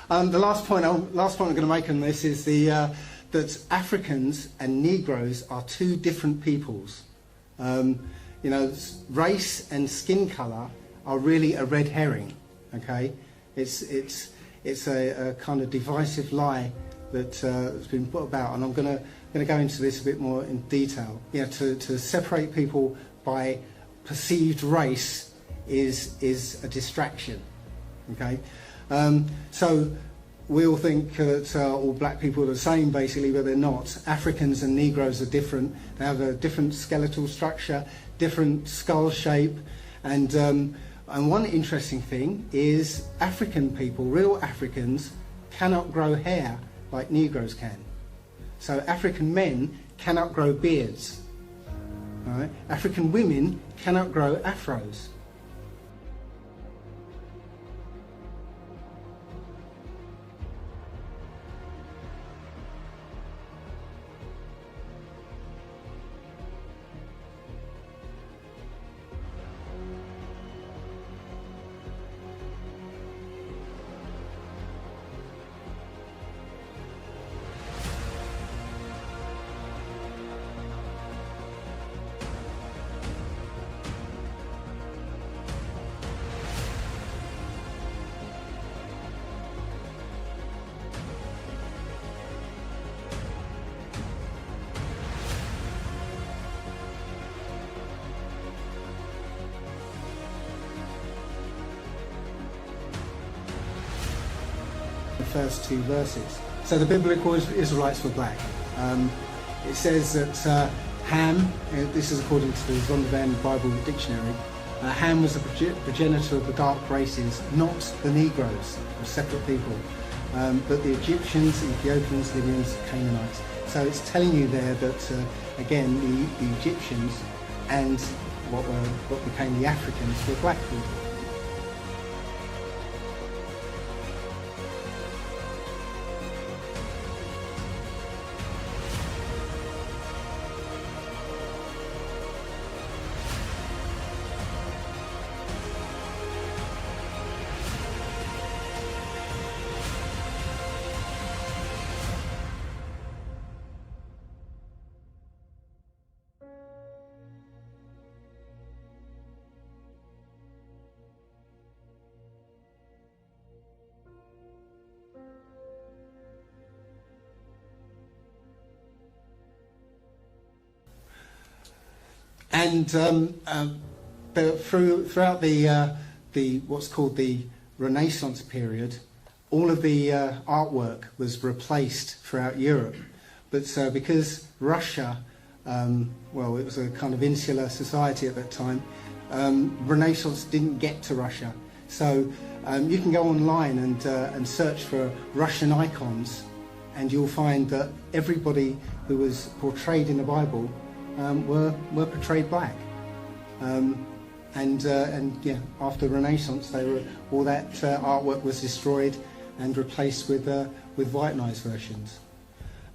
The last point I'm going to make on this is that Africans and Negroes are two different peoples. Race and skin colour are really a red herring. Okay, it's a kind of divisive lie that has been put about, and I'm going to go into this a bit more in detail. To separate people by perceived race is a distraction. Okay, so we all think that all black people are the same, basically, but they're not. Africans and Negroes are different. They have a different skeletal structure, different skull shape, and one interesting thing is African people, real Africans, cannot grow hair like Negroes can. So African men cannot grow beards. All right? African women cannot grow afros. The first two verses. So the biblical Israelites were black. It says that Ham, this is according to the Zondervan Bible Dictionary, Ham was the progenitor of the dark races, not the Negroes, or separate people, but the Egyptians, Ethiopians, Libyans, Canaanites. So it's telling you there that, again, the Egyptians and what became the Africans were black people. And throughout the what's called the Renaissance period, all of the artwork was replaced throughout Europe. But because Russia, well, it was a kind of insular society at that time, Renaissance didn't get to Russia. So you can go online and search for Russian icons, and you'll find that everybody who was portrayed in the Bible were portrayed black, and yeah, after Renaissance, all that artwork was destroyed and replaced with whitenized versions.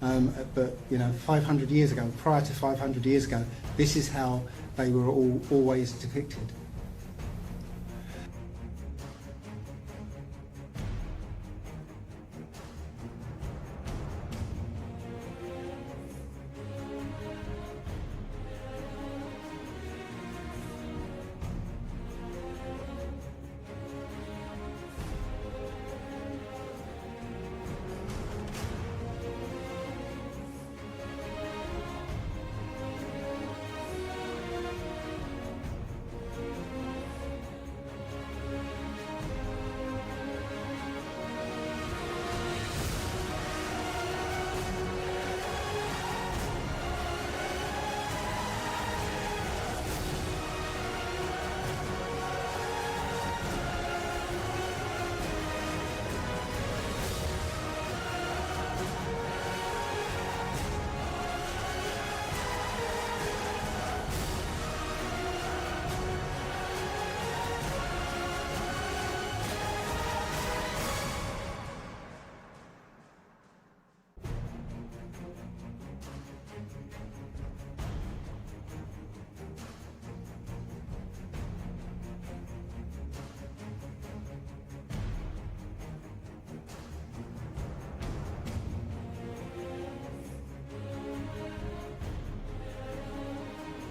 But 500 years ago, prior to 500 years ago, this is how they were always depicted.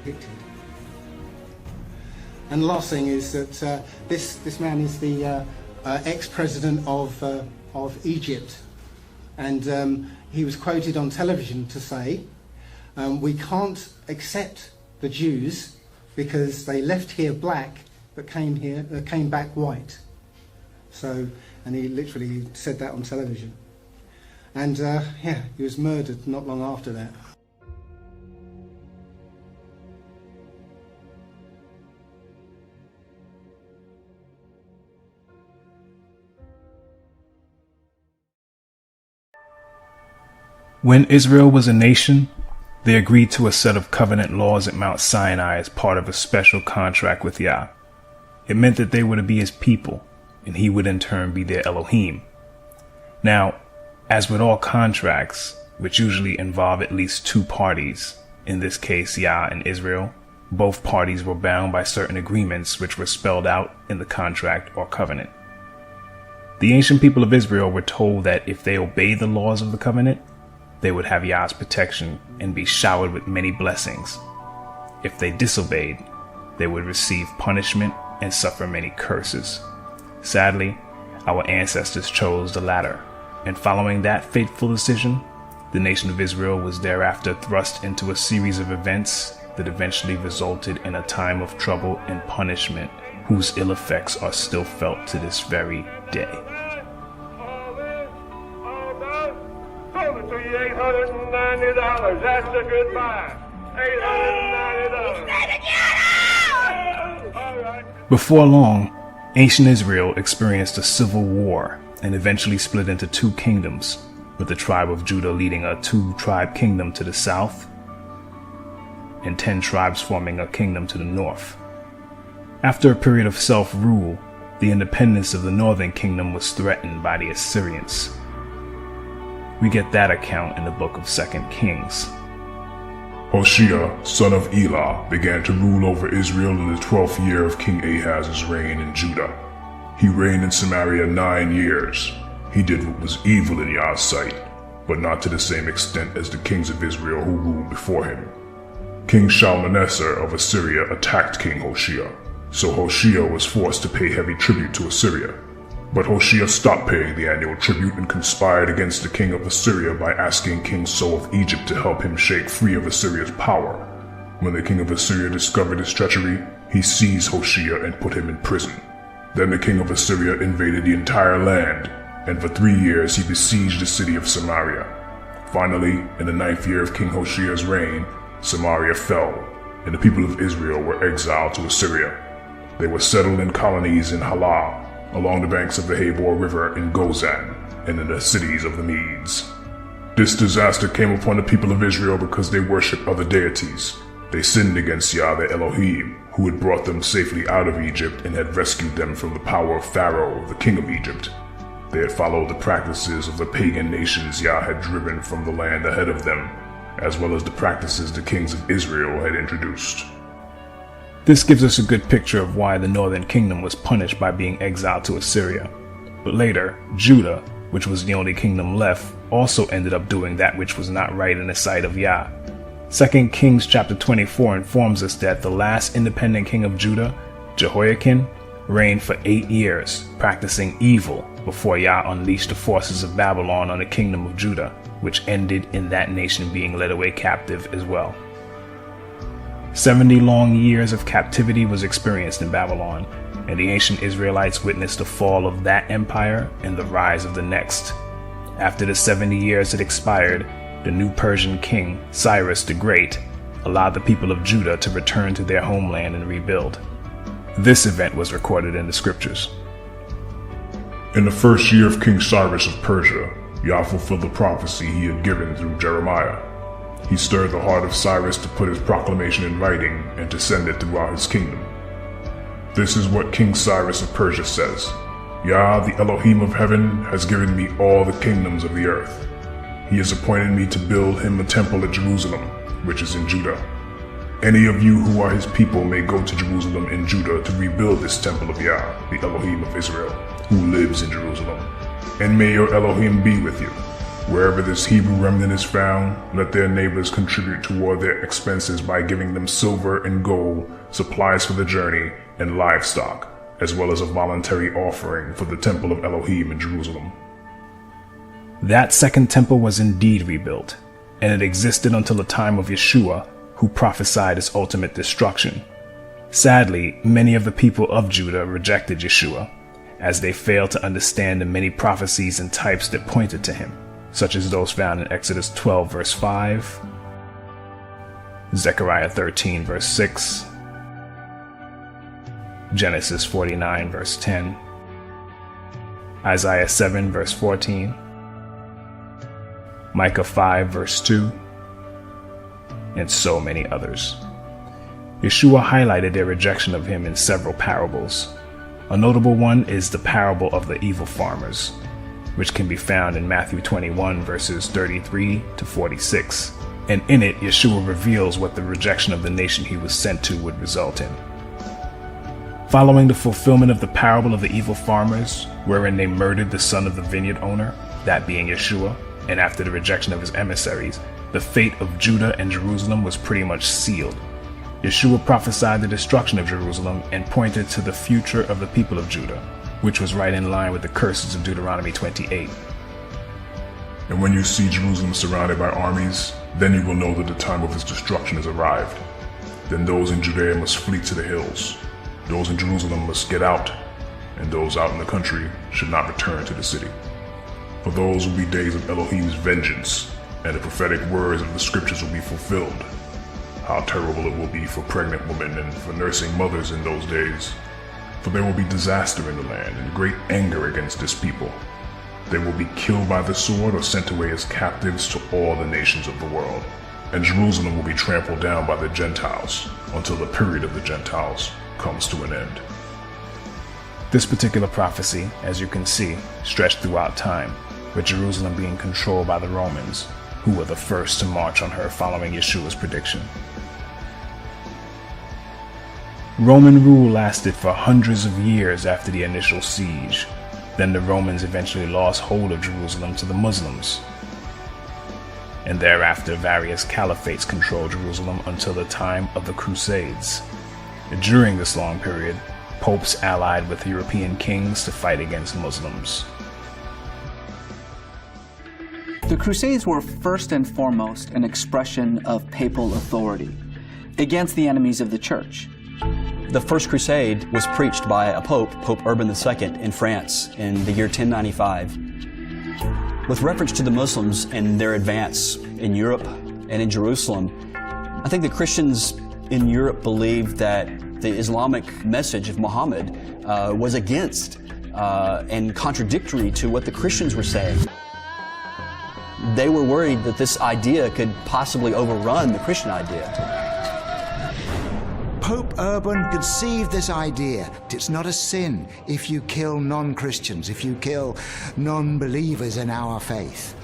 depicted. And the last thing is that this man is the ex-president of Egypt, and he was quoted on television to say, "We can't accept the Jews because they left here black but came back white." So, and he literally said that on television, and yeah, he was murdered not long after that. When Israel was a nation, they agreed to a set of covenant laws at Mount Sinai as part of a special contract with Yah. It meant that they were to be his people, and he would in turn be their Elohim. Now, as with all contracts, which usually involve at least two parties, in this case Yah and Israel, both parties were bound by certain agreements which were spelled out in the contract or covenant. The ancient people of Israel were told that if they obeyed the laws of the covenant, they would have Yah's protection and be showered with many blessings. If they disobeyed, they would receive punishment and suffer many curses. Sadly, our ancestors chose the latter, and following that fateful decision, the nation of Israel was thereafter thrust into a series of events that eventually resulted in a time of trouble and punishment whose ill effects are still felt to this very day. $890. That's a good buy. $890. All right. Before long, ancient Israel experienced a civil war and eventually split into two kingdoms, with the tribe of Judah leading a two-tribe kingdom to the south and 10 tribes forming a kingdom to the north. After a period of self-rule, the independence of the northern kingdom was threatened by the Assyrians. We get that account in the book of 2 Kings. Hoshea, son of Elah, began to rule over Israel in the 12th year of King Ahaz's reign in Judah. He reigned in Samaria 9 years. He did what was evil in Yah's sight, but not to the same extent as the kings of Israel who ruled before him. King Shalmaneser of Assyria attacked King Hoshea, so Hoshea was forced to pay heavy tribute to Assyria. But Hoshea stopped paying the annual tribute and conspired against the king of Assyria by asking King So of Egypt to help him shake free of Assyria's power. When the king of Assyria discovered his treachery, he seized Hoshea and put him in prison. Then the king of Assyria invaded the entire land, and for 3 years he besieged the city of Samaria. Finally, in the 9th year of King Hoshea's reign, Samaria fell, and the people of Israel were exiled to Assyria. They were settled in colonies in Halah, along the banks of the Habor River in Gozan, and in the cities of the Medes. This disaster came upon the people of Israel because they worshipped other deities. They sinned against Yah their Elohim, who had brought them safely out of Egypt and had rescued them from the power of Pharaoh, the king of Egypt. They had followed the practices of the pagan nations Yah had driven from the land ahead of them, as well as the practices the kings of Israel had introduced. This gives us a good picture of why the northern kingdom was punished by being exiled to Assyria. But later, Judah, which was the only kingdom left, also ended up doing that which was not right in the sight of Yah. 2 Kings chapter 24 informs us that the last independent king of Judah, Jehoiakim, reigned for 8 years, practicing evil before Yah unleashed the forces of Babylon on the kingdom of Judah, which ended in that nation being led away captive as well. 70 long years of captivity was experienced in Babylon, and the ancient Israelites witnessed the fall of that empire and the rise of the next. After the 70 years had expired, the new Persian king, Cyrus the Great, allowed the people of Judah to return to their homeland and rebuild. This event was recorded in the scriptures. In the first year of King Cyrus of Persia, Yah fulfilled the prophecy he had given through Jeremiah. He stirred the heart of Cyrus to put his proclamation in writing and to send it throughout his kingdom. This is what King Cyrus of Persia says: Yah, the Elohim of heaven, has given me all the kingdoms of the earth. He has appointed me to build him a temple at Jerusalem, which is in Judah. Any of you who are his people may go to Jerusalem in Judah to rebuild this temple of Yah, the Elohim of Israel, who lives in Jerusalem. And may your Elohim be with you. Wherever this Hebrew remnant is found, let their neighbors contribute toward their expenses by giving them silver and gold, supplies for the journey, and livestock, as well as a voluntary offering for the temple of Elohim in Jerusalem. That second temple was indeed rebuilt, and it existed until the time of Yeshua, who prophesied its ultimate destruction. Sadly, many of the people of Judah rejected Yeshua, as they failed to understand the many prophecies and types that pointed to him, such as those found in Exodus 12 verse 5, Zechariah 13 verse 6, Genesis 49 verse 10, Isaiah 7 verse 14, Micah 5 verse 2, and so many others. Yeshua highlighted their rejection of him in several parables. A notable one is the parable of the evil farmers, which can be found in Matthew 21 verses 33 to 46. And in it, Yeshua reveals what the rejection of the nation he was sent to would result in. Following the fulfillment of the parable of the evil farmers, wherein they murdered the son of the vineyard owner, that being Yeshua, and after the rejection of his emissaries, the fate of Judah and Jerusalem was pretty much sealed. Yeshua prophesied the destruction of Jerusalem and pointed to the future of the people of Judah, which was right in line with the curses of Deuteronomy 28. And when you see Jerusalem surrounded by armies, then you will know that the time of its destruction has arrived. Then those in Judea must flee to the hills. Those in Jerusalem must get out, and those out in the country should not return to the city. For those will be days of Elohim's vengeance, and the prophetic words of the scriptures will be fulfilled. How terrible it will be for pregnant women and for nursing mothers in those days. For there will be disaster in the land and great anger against this people. They will be killed by the sword or sent away as captives to all the nations of the world. And Jerusalem will be trampled down by the Gentiles until the period of the Gentiles comes to an end. This particular prophecy, as you can see, stretched throughout time, with Jerusalem being controlled by the Romans, who were the first to march on her following Yeshua's prediction. Roman rule lasted for hundreds of years after the initial siege. Then the Romans eventually lost hold of Jerusalem to the Muslims. And thereafter various caliphates controlled Jerusalem until the time of the Crusades. During this long period, popes allied with European kings to fight against Muslims. The Crusades were first and foremost an expression of papal authority against the enemies of the Church. The First Crusade was preached by a pope, Pope Urban II, in France in the year 1095. With reference to the Muslims and their advance in Europe and in Jerusalem, I think the Christians in Europe believed that the Islamic message of Muhammad was against and contradictory to what the Christians were saying. They were worried that this idea could possibly overrun the Christian idea. Pope Urban conceived this idea. It's not a sin if you kill non-Christians, if you kill non-believers in our faith.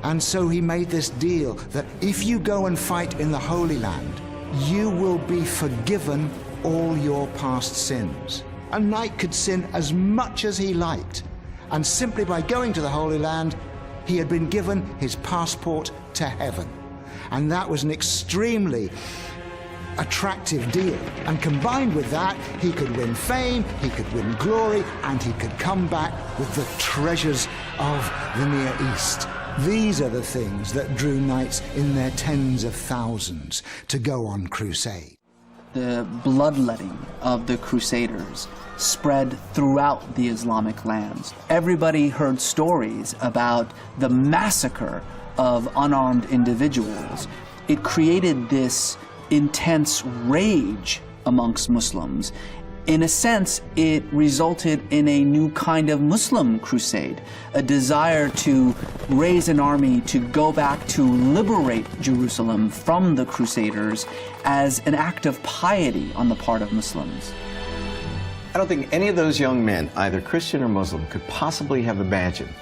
And so he made this deal that if you go and fight in the Holy Land, you will be forgiven all your past sins. A knight could sin as much as he liked, and simply by going to the Holy Land, he had been given his passport to heaven. And that was an extremely attractive deal. And combined with that, he could win fame, he could win glory, and he could come back with the treasures of the Near East. These are the things that drew knights in their tens of thousands to go on crusade. The bloodletting of the Crusaders spread throughout the Islamic lands. Everybody heard stories about the massacre of unarmed individuals. It created this intense rage amongst Muslims. In a sense, it resulted in a new kind of Muslim crusade, a desire to raise an army to go back to liberate Jerusalem from the Crusaders as an act of piety on the part of Muslims. I don't think any of those young men, either Christian or Muslim, could possibly have imagined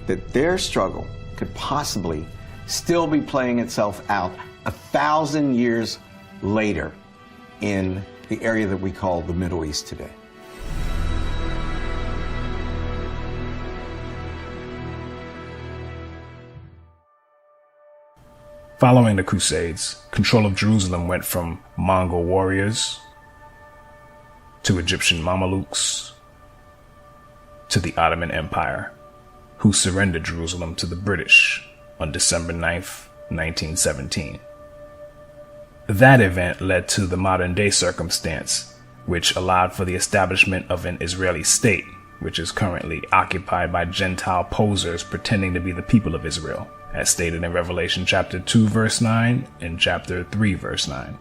that their struggle could possibly still be playing itself out 1,000 years later in the area that we call the Middle East today. Following the Crusades, control of Jerusalem went from Mongol warriors to Egyptian Mamelukes to the Ottoman Empire, who surrendered Jerusalem to the British on December 9th, 1917. That event led to the modern-day circumstance, which allowed for the establishment of an Israeli state, which is currently occupied by Gentile posers pretending to be the people of Israel, as stated in Revelation chapter 2 verse 9 and chapter 3 verse 9.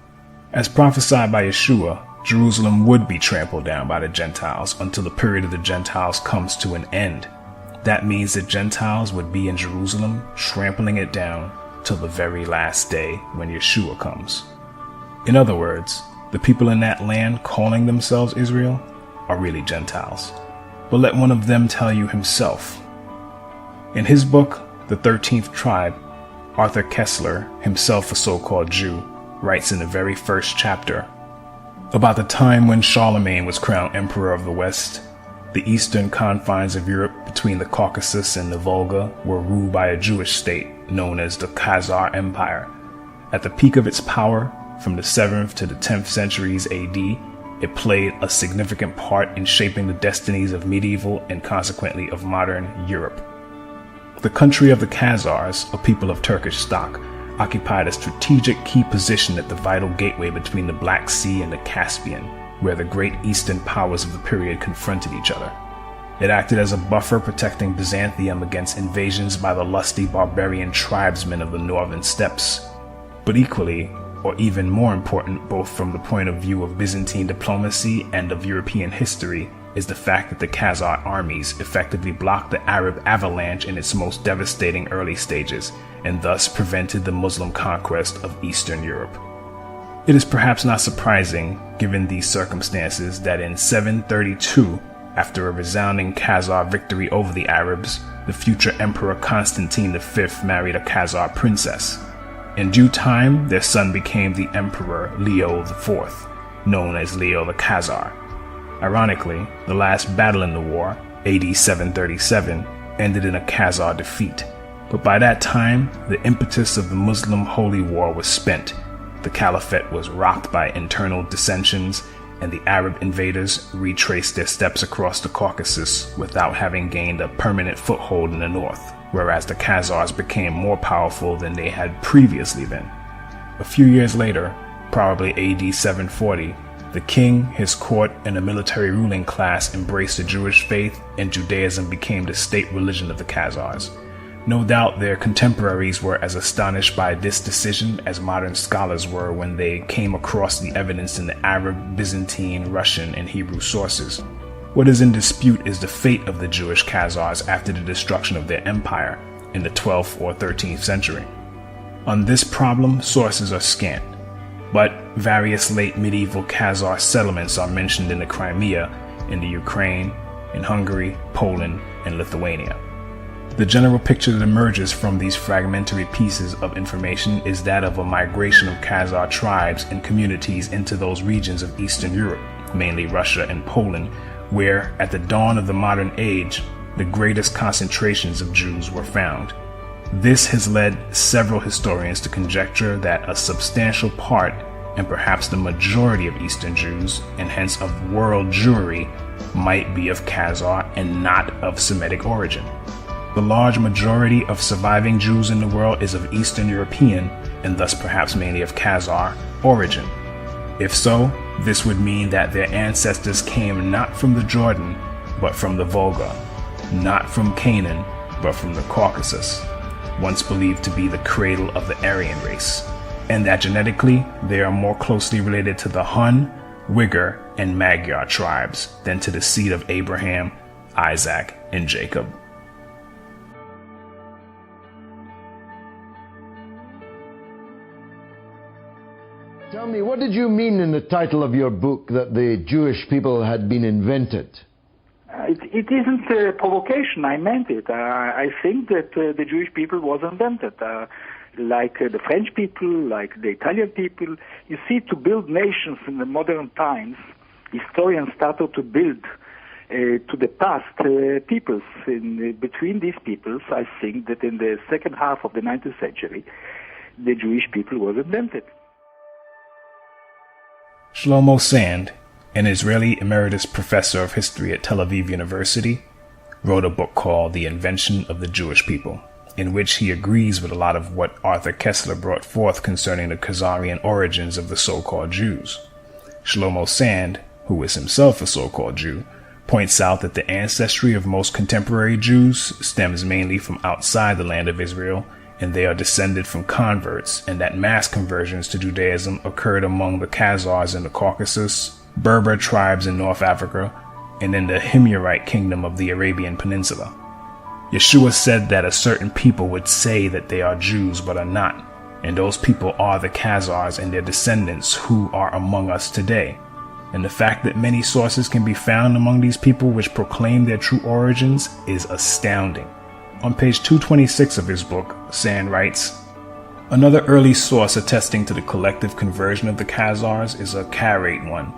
As prophesied by Yeshua, Jerusalem would be trampled down by the Gentiles until the period of the Gentiles comes to an end. That means that Gentiles would be in Jerusalem, trampling it down till the very last day when Yeshua comes. In other words, the people in that land calling themselves Israel are really Gentiles. But let one of them tell you himself. In his book, The 13th Tribe, Arthur Kessler, himself a so-called Jew, writes in the very first chapter, about the time when Charlemagne was crowned Emperor of the West, the eastern confines of Europe between the Caucasus and the Volga were ruled by a Jewish state known as the Khazar Empire. At the peak of its power, from the 7th to the 10th centuries AD, it played a significant part in shaping the destinies of medieval and consequently of modern Europe. The country of the Khazars, a people of Turkish stock, occupied a strategic key position at the vital gateway between the Black Sea and the Caspian, where the great eastern powers of the period confronted each other. It acted as a buffer protecting Byzantium against invasions by the lusty barbarian tribesmen of the northern steppes. But equally, or even more important, both from the point of view of Byzantine diplomacy and of European history, is the fact that the Khazar armies effectively blocked the Arab avalanche in its most devastating early stages, and thus prevented the Muslim conquest of Eastern Europe. It is perhaps not surprising, given these circumstances, that in 732, after a resounding Khazar victory over the Arabs, the future Emperor Constantine V married a Khazar princess. In due time, their son became the Emperor Leo IV, known as Leo the Khazar. Ironically, the last battle in the war, AD 737, ended in a Khazar defeat. But by that time, the impetus of the Muslim holy war was spent. The caliphate was rocked by internal dissensions, and the Arab invaders retraced their steps across the Caucasus without having gained a permanent foothold in the north, whereas the Khazars became more powerful than they had previously been. A few years later, probably AD 740, the king, his court, and a military ruling class embraced the Jewish faith, and Judaism became the state religion of the Khazars. No doubt their contemporaries were as astonished by this decision as modern scholars were when they came across the evidence in the Arab, Byzantine, Russian, and Hebrew sources. What is in dispute is the fate of the Jewish Khazars after the destruction of their empire in the 12th or 13th century. On this problem, sources are scant, but various late medieval Khazar settlements are mentioned in the Crimea, in the Ukraine, in Hungary, Poland, and Lithuania. The general picture that emerges from these fragmentary pieces of information is that of a migration of Khazar tribes and communities into those regions of Eastern Europe, mainly Russia and Poland, where, at the dawn of the modern age, the greatest concentrations of Jews were found. This has led several historians to conjecture that a substantial part, and perhaps the majority of Eastern Jews, and hence of world Jewry, might be of Khazar and not of Semitic origin. The large majority of surviving Jews in the world is of Eastern European, and thus perhaps mainly of Khazar, origin. If so, this would mean that their ancestors came not from the Jordan, but from the Volga, not from Canaan, but from the Caucasus, once believed to be the cradle of the Aryan race, and that genetically they are more closely related to the Hun, Uyghur, and Magyar tribes than to the seed of Abraham, Isaac, and Jacob. Tell me, what did you mean in the title of your book that the Jewish people had been invented? It isn't a provocation. I meant it. I think that the Jewish people was invented, like the French people, like the Italian people. You see, to build nations in the modern times, historians started to build to the past peoples. Between these peoples, I think that in the second half of the 19th century, the Jewish people was invented. Shlomo Sand, an Israeli emeritus professor of history at Tel Aviv University, wrote a book called The Invention of the Jewish People, in which he agrees with a lot of what Arthur Koestler brought forth concerning the Khazarian origins of the so-called Jews. Shlomo Sand, who is himself a so-called Jew, points out that the ancestry of most contemporary Jews stems mainly from outside the land of Israel, and they are descended from converts, and that mass conversions to Judaism occurred among the Khazars in the Caucasus, Berber tribes in North Africa, and in the Himyarite kingdom of the Arabian Peninsula. Yeshua said that a certain people would say that they are Jews but are not, and those people are the Khazars and their descendants who are among us today. And the fact that many sources can be found among these people which proclaim their true origins is astounding. On page 226 of his book, Sand writes, another early source attesting to the collective conversion of the Khazars is a Karaite one.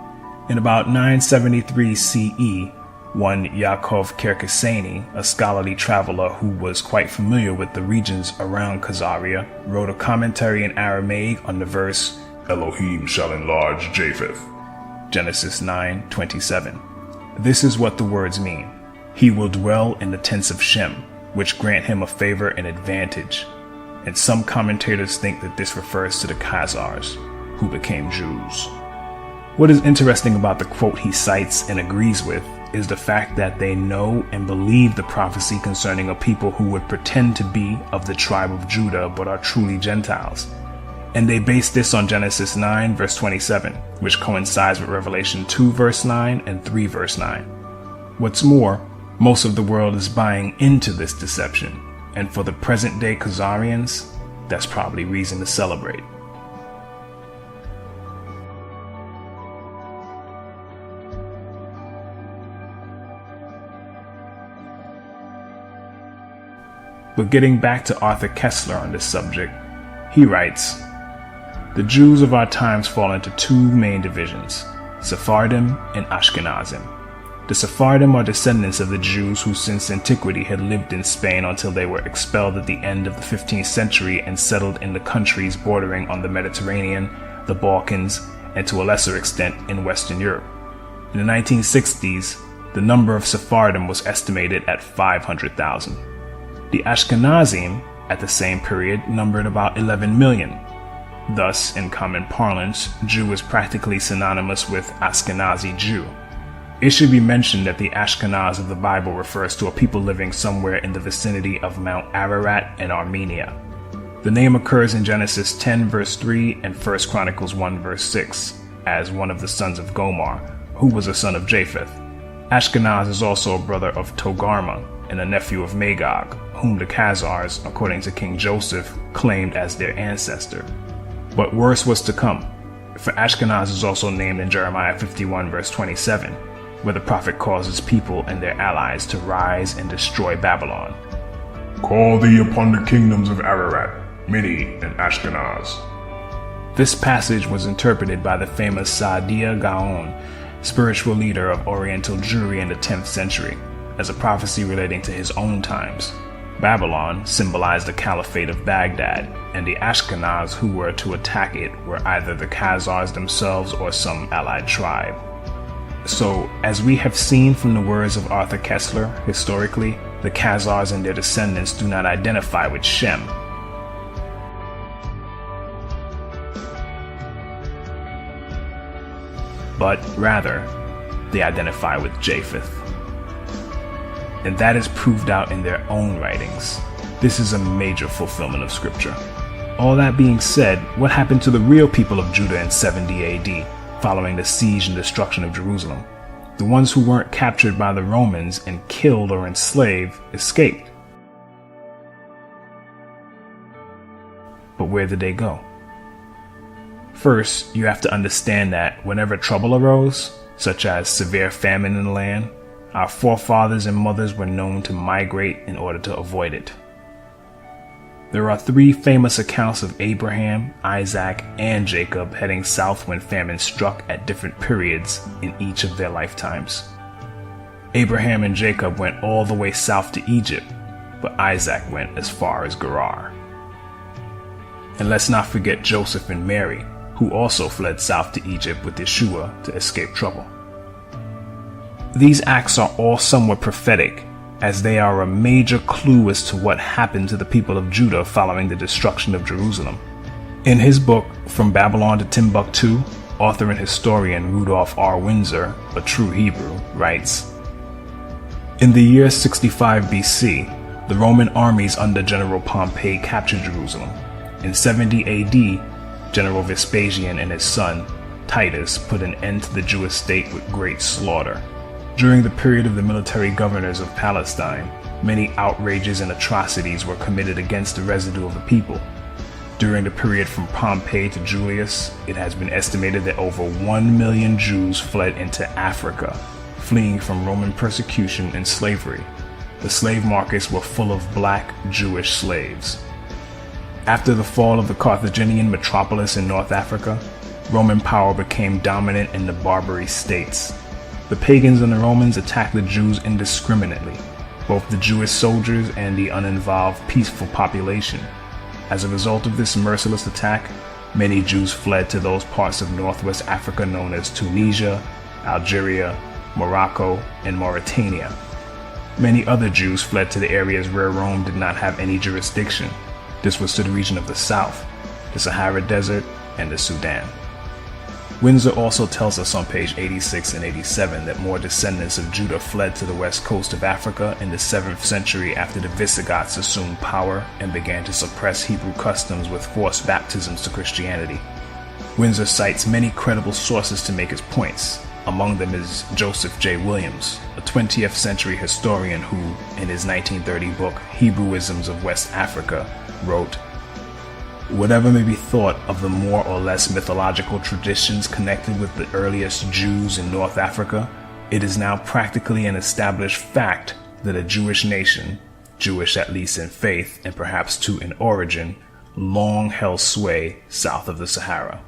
In about 973 CE, one Yaakov Kerkasani, a scholarly traveler who was quite familiar with the regions around Khazaria, wrote a commentary in Aramaic on the verse, Elohim shall enlarge Japheth. Genesis 9:27. This is what the words mean. He will dwell in the tents of Shem, which grant him a favor and advantage. And some commentators think that this refers to the Khazars, who became Jews. What is interesting about the quote he cites and agrees with is the fact that they know and believe the prophecy concerning a people who would pretend to be of the tribe of Judah but are truly Gentiles. And they base this on Genesis 9 verse 27, which coincides with Revelation 2 verse 9 and 3 verse 9. What's more, most of the world is buying into this deception, and for the present day Khazarians, that's probably reason to celebrate. But getting back to Arthur Koestler on this subject, he writes, the Jews of our times fall into two main divisions, Sephardim and Ashkenazim. The Sephardim are descendants of the Jews who since antiquity had lived in Spain until they were expelled at the end of the 15th century and settled in the countries bordering on the Mediterranean, the Balkans, and to a lesser extent in Western Europe. In the 1960s, the number of Sephardim was estimated at 500,000. The Ashkenazim, at the same period, numbered about 11 million. Thus, in common parlance, Jew is practically synonymous with Ashkenazi Jew. It should be mentioned that the Ashkenaz of the Bible refers to a people living somewhere in the vicinity of Mount Ararat in Armenia. The name occurs in Genesis 10 verse 3 and 1 Chronicles 1 verse 6 as one of the sons of Gomer, who was a son of Japheth. Ashkenaz is also a brother of Togarmah and a nephew of Magog, whom the Khazars, according to King Joseph, claimed as their ancestor. But worse was to come, for Ashkenaz is also named in Jeremiah 51 verse 27, where the prophet calls his people and their allies to rise and destroy Babylon. Call thee upon the kingdoms of Ararat, Mini, and Ashkenaz. This passage was interpreted by the famous Saadia Gaon, spiritual leader of Oriental Jewry in the 10th century, as a prophecy relating to his own times. Babylon symbolized the Caliphate of Baghdad, and the Ashkenaz who were to attack it were either the Khazars themselves or some allied tribe. So, as we have seen from the words of Arthur Koestler, historically, the Khazars and their descendants do not identify with Shem. But rather, they identify with Japheth. And that is proved out in their own writings. This is a major fulfillment of scripture. All that being said, what happened to the real people of Judah in 70 AD, following the siege and destruction of Jerusalem? The ones who weren't captured by the Romans and killed or enslaved escaped. But where did they go? First, you have to understand that whenever trouble arose, such as severe famine in the land, our forefathers and mothers were known to migrate in order to avoid it. There are three famous accounts of Abraham, Isaac, and Jacob heading south when famine struck at different periods in each of their lifetimes. Abraham and Jacob went all the way south to Egypt, but Isaac went as far as Gerar. And let's not forget Joseph and Mary, who also fled south to Egypt with Yeshua to escape trouble. These acts are all somewhat prophetic, as they are a major clue as to what happened to the people of Judah following the destruction of Jerusalem. In his book, From Babylon to Timbuktu, author and historian Rudolph R. Windsor, a true Hebrew, writes, "In the year 65 BC, the Roman armies under General Pompey captured Jerusalem. In 70 AD, General Vespasian and his son, Titus, put an end to the Jewish state with great slaughter. During the period of the military governors of Palestine, many outrages and atrocities were committed against the residue of the people. During the period from Pompey to Julius, it has been estimated that over 1 million Jews fled into Africa, fleeing from Roman persecution and slavery. The slave markets were full of black Jewish slaves. After the fall of the Carthaginian metropolis in North Africa, Roman power became dominant in the Barbary states. The pagans and the Romans attacked the Jews indiscriminately, both the Jewish soldiers and the uninvolved peaceful population. As a result of this merciless attack, many Jews fled to those parts of Northwest Africa known as Tunisia, Algeria, Morocco, and Mauritania. Many other Jews fled to the areas where Rome did not have any jurisdiction. This was to the region of the South, the Sahara Desert, and the Sudan." Windsor also tells us on page 86 and 87 that more descendants of Judah fled to the west coast of Africa in the 7th century after the Visigoths assumed power and began to suppress Hebrew customs with forced baptisms to Christianity. Windsor cites many credible sources to make his points. Among them is Joseph J. Williams, a 20th century historian who, in his 1930 book Hebrewisms of West Africa, wrote, "Whatever may be thought of the more or less mythological traditions connected with the earliest Jews in North Africa, it is now practically an established fact that a Jewish nation, Jewish at least in faith and perhaps too in origin, long held sway south of the Sahara."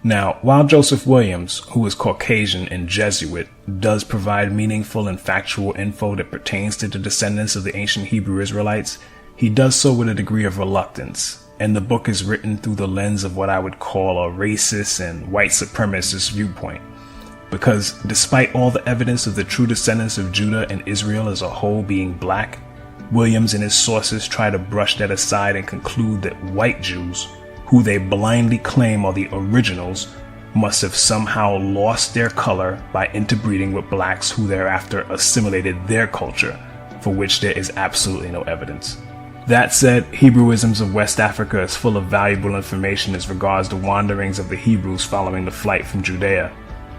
Now, while Joseph Williams, who is Caucasian and Jesuit, does provide meaningful and factual info that pertains to the descendants of the ancient Hebrew Israelites, he does so with a degree of reluctance, and the book is written through the lens of what I would call a racist and white supremacist viewpoint. Because despite all the evidence of the true descendants of Judah and Israel as a whole being black, Williams and his sources try to brush that aside and conclude that white Jews, who they blindly claim are the originals, must have somehow lost their color by interbreeding with blacks who thereafter assimilated their culture, for which there is absolutely no evidence. That said, Hebrewisms of West Africa is full of valuable information as regards the wanderings of the Hebrews following the flight from Judea,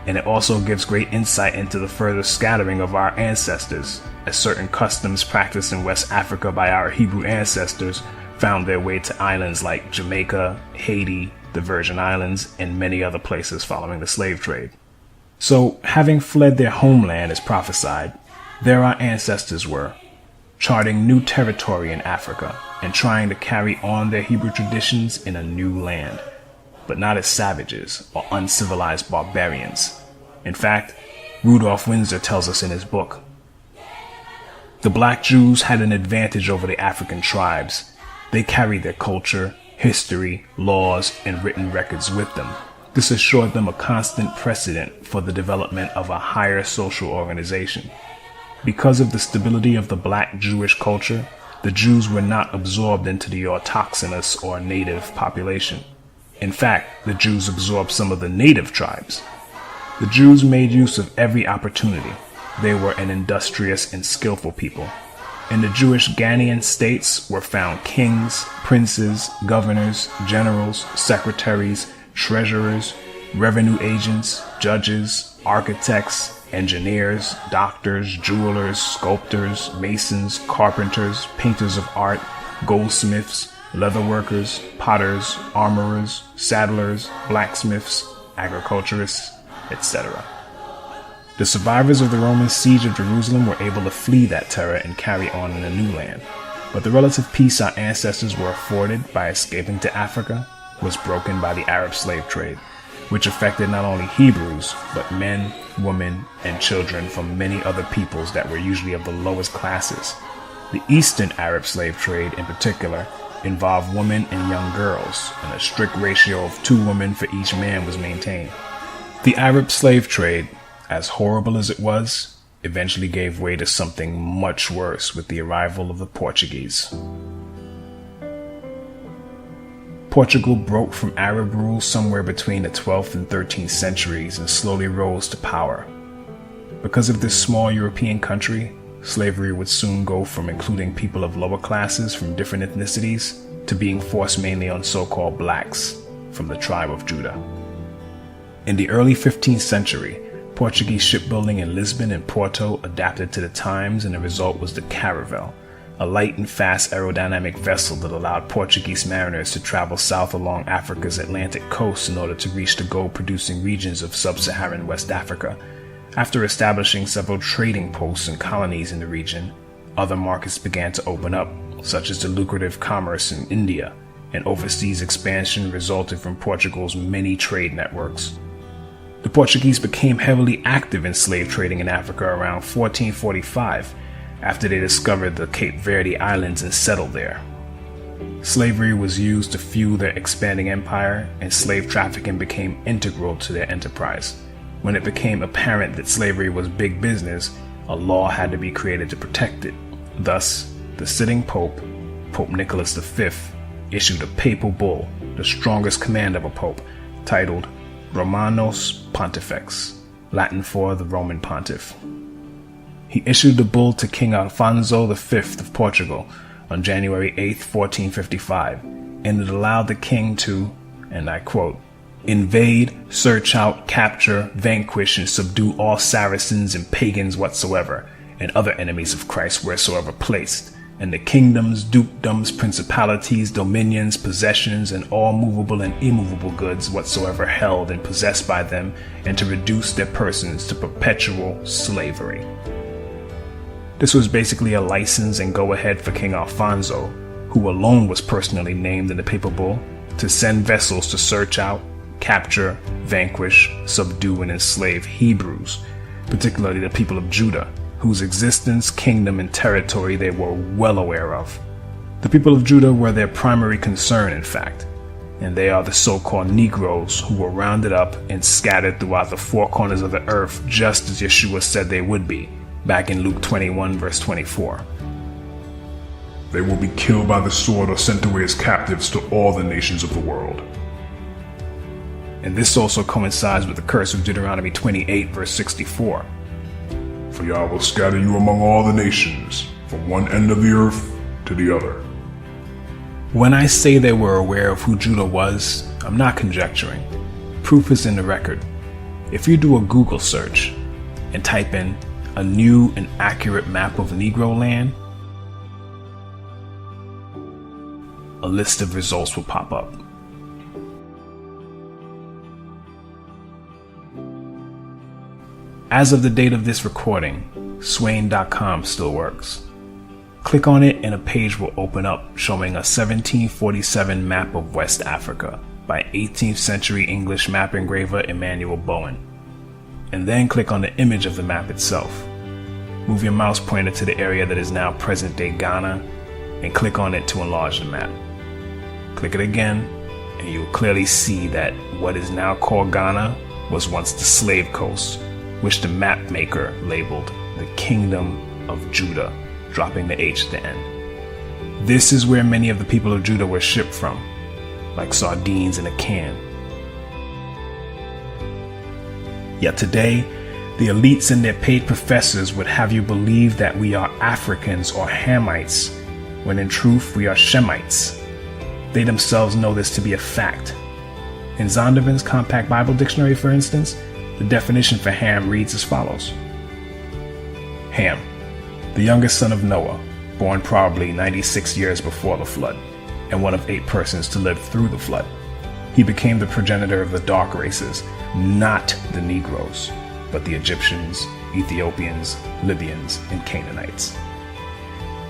and it also gives great insight into the further scattering of our ancestors, as certain customs practiced in West Africa by our Hebrew ancestors found their way to islands like Jamaica, Haiti, the Virgin Islands, and many other places following the slave trade. So, having fled their homeland as prophesied, there our ancestors were, charting new territory in Africa and trying to carry on their Hebrew traditions in a new land, but not as savages or uncivilized barbarians. In fact, Rudolph Windsor tells us in his book, "The black Jews had an advantage over the African tribes. They carried their culture, history, laws, and written records with them. This assured them a constant precedent for the development of a higher social organization. Because of the stability of the black Jewish culture, the Jews were not absorbed into the autochthonous or native population. In fact, the Jews absorbed some of the native tribes. The Jews made use of every opportunity. They were an industrious and skillful people. In the Jewish Ghanaian states were found kings, princes, governors, generals, secretaries, treasurers, revenue agents, judges, architects, engineers, doctors, jewelers, sculptors, masons, carpenters, painters of art, goldsmiths, leatherworkers, potters, armorers, saddlers, blacksmiths, agriculturists, etc. The survivors of the Roman siege of Jerusalem were able to flee that terror and carry on in a new land. But the relative peace our ancestors were afforded by escaping to Africa was broken by the Arab slave trade, which affected not only Hebrews, but men, women, and children from many other peoples that were usually of the lowest classes. The Eastern Arab slave trade, in particular, involved women and young girls, and a strict ratio of 2 women for each man was maintained. The Arab slave trade, as horrible as it was, eventually gave way to something much worse with the arrival of the Portuguese. Portugal broke from Arab rule somewhere between the 12th and 13th centuries and slowly rose to power. Because of this small European country, slavery would soon go from including people of lower classes from different ethnicities to being forced mainly on so-called blacks from the tribe of Judah. In the early 15th century, Portuguese shipbuilding in Lisbon and Porto adapted to the times, and the result was the caravel, a light and fast aerodynamic vessel that allowed Portuguese mariners to travel south along Africa's Atlantic coast in order to reach the gold-producing regions of sub-Saharan West Africa. After establishing several trading posts and colonies in the region, other markets began to open up, such as the lucrative commerce in India, and overseas expansion resulted from Portugal's many trade networks. The Portuguese became heavily active in slave trading in Africa around 1445, after they discovered the Cape Verde Islands and settled there. Slavery was used to fuel their expanding empire, and slave trafficking became integral to their enterprise. When it became apparent that slavery was big business, a law had to be created to protect it. Thus, the sitting Pope, Pope Nicholas V, issued a papal bull, the strongest command of a pope, titled Romanos Pontifex, Latin for the Roman Pontiff. He issued the bull to King Alfonso V of Portugal on January 8, 1455, and it allowed the king to, and I quote, invade, search out, capture, vanquish, and subdue all Saracens and pagans whatsoever, and other enemies of Christ wheresoever placed, and the kingdoms, dukedoms, principalities, dominions, possessions, and all movable and immovable goods whatsoever held and possessed by them, and to reduce their persons to perpetual slavery. This was basically a license and go-ahead for King Alfonso, who alone was personally named in the papal bull, to send vessels to search out, capture, vanquish, subdue, and enslave Hebrews, particularly the people of Judah, whose existence, kingdom, and territory they were well aware of. The people of Judah were their primary concern, in fact, and they are the so-called Negroes who were rounded up and scattered throughout the 4 corners of the earth, just as Yeshua said they would be, back in Luke 21, verse 24. They will be killed by the sword or sent away as captives to all the nations of the world. And this also coincides with the curse of Deuteronomy 28, verse 64. For Yah will scatter you among all the nations, from one end of the earth to the other. When I say they were aware of who Judah was, I'm not conjecturing. Proof is in the record. If you do a Google search and type in a new and accurate map of Negro land, a list of results will pop up. As of the date of this recording, Swain.com still works. Click on it and a page will open up showing a 1747 map of West Africa by 18th century English map engraver Emmanuel Bowen. And then click on the image of the map itself. Move your mouse pointer to the area that is now present-day Ghana and click on it to enlarge the map. Click it again and you will clearly see that what is now called Ghana was once the slave coast, which the map maker labeled the Kingdom of Judah, dropping the H at the end. This is where many of the people of Judah were shipped from, like sardines in a can. Yet today, the elites and their paid professors would have you believe that we are Africans or Hamites, when in truth we are Shemites. They themselves know this to be a fact. In Zondervan's Compact Bible Dictionary, for instance, the definition for Ham reads as follows. Ham, the youngest son of Noah, born probably 96 years before the flood, and one of 8 persons to live through the flood. He became the progenitor of the dark races, not the Negroes, but the Egyptians, Ethiopians, Libyans, and Canaanites.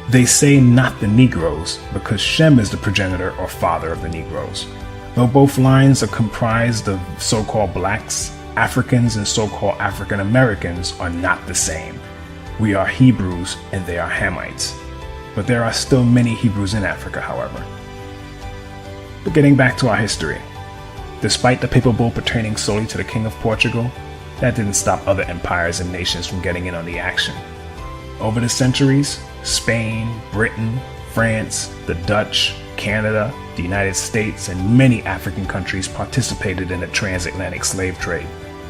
They say not the Negroes because Shem is the progenitor or father of the Negroes. Though both lines are comprised of so-called blacks, Africans and so-called African Americans are not the same. We are Hebrews and they are Hamites. But there are still many Hebrews in Africa, however. But getting back to our history, despite the papal bull pertaining solely to the King of Portugal, that didn't stop other empires and nations from getting in on the action. Over the centuries, Spain, Britain, France, the Dutch, Canada, the United States, and many African countries participated in the transatlantic slave trade,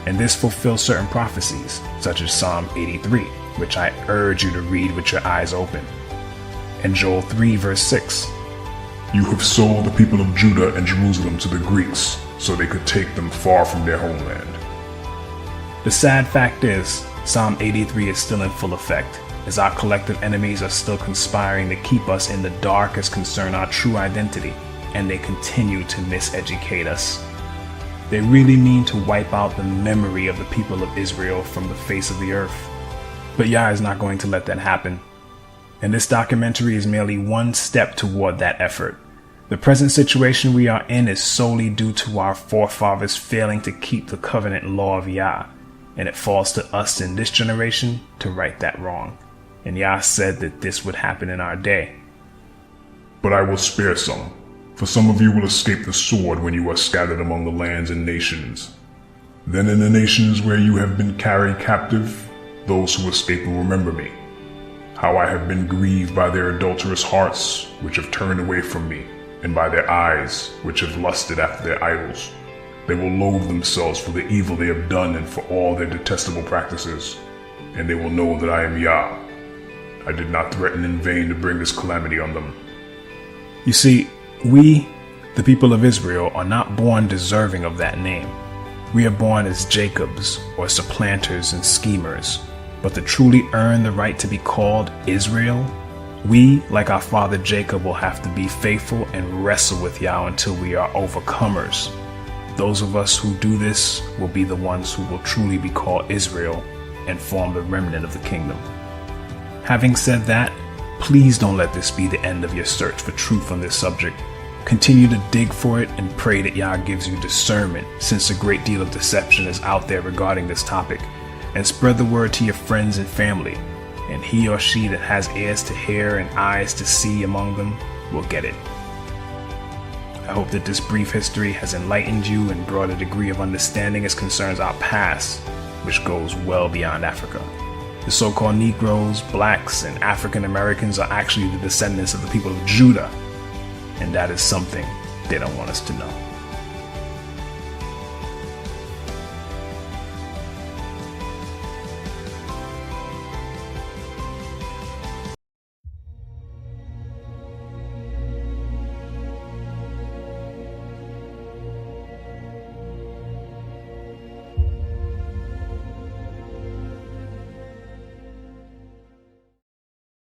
and this fulfills certain prophecies, such as Psalm 83, which I urge you to read with your eyes open, and Joel 3 verse 6. You have sold the people of Judah and Jerusalem to the Greeks, so they could take them far from their homeland. The sad fact is, Psalm 83 is still in full effect, as our collective enemies are still conspiring to keep us in the dark as concern our true identity, and they continue to miseducate us. They really mean to wipe out the memory of the people of Israel from the face of the earth. But Yah is not going to let that happen. And this documentary is merely one step toward that effort. The present situation we are in is solely due to our forefathers failing to keep the covenant law of Yah, and it falls to us in this generation to right that wrong. And Yah said that this would happen in our day. But I will spare some, for some of you will escape the sword when you are scattered among the lands and nations. Then in the nations where you have been carried captive, those who escape will remember me, how I have been grieved by their adulterous hearts, which have turned away from me, and by their eyes, which have lusted after their idols. They will loathe themselves for the evil they have done and for all their detestable practices, and they will know that I am Yah. I did not threaten in vain to bring this calamity on them. You see, we, the people of Israel, are not born deserving of that name. We are born as Jacobs, or supplanters and schemers. But to truly earn the right to be called Israel, we, like our father Jacob, will have to be faithful and wrestle with Yah until we are overcomers. Those of us who do this will be the ones who will truly be called Israel and form the remnant of the kingdom. Having said that, please don't let this be the end of your search for truth on this subject. Continue to dig for it and pray that Yah gives you discernment, since a great deal of deception is out there regarding this topic, and spread the word to your friends and family, and he or she that has ears to hear and eyes to see among them will get it. I hope that this brief history has enlightened you and brought a degree of understanding as concerns our past, which goes well beyond Africa. The so-called Negroes, blacks, and African Americans are actually the descendants of the people of Judah, and that is something they don't want us to know.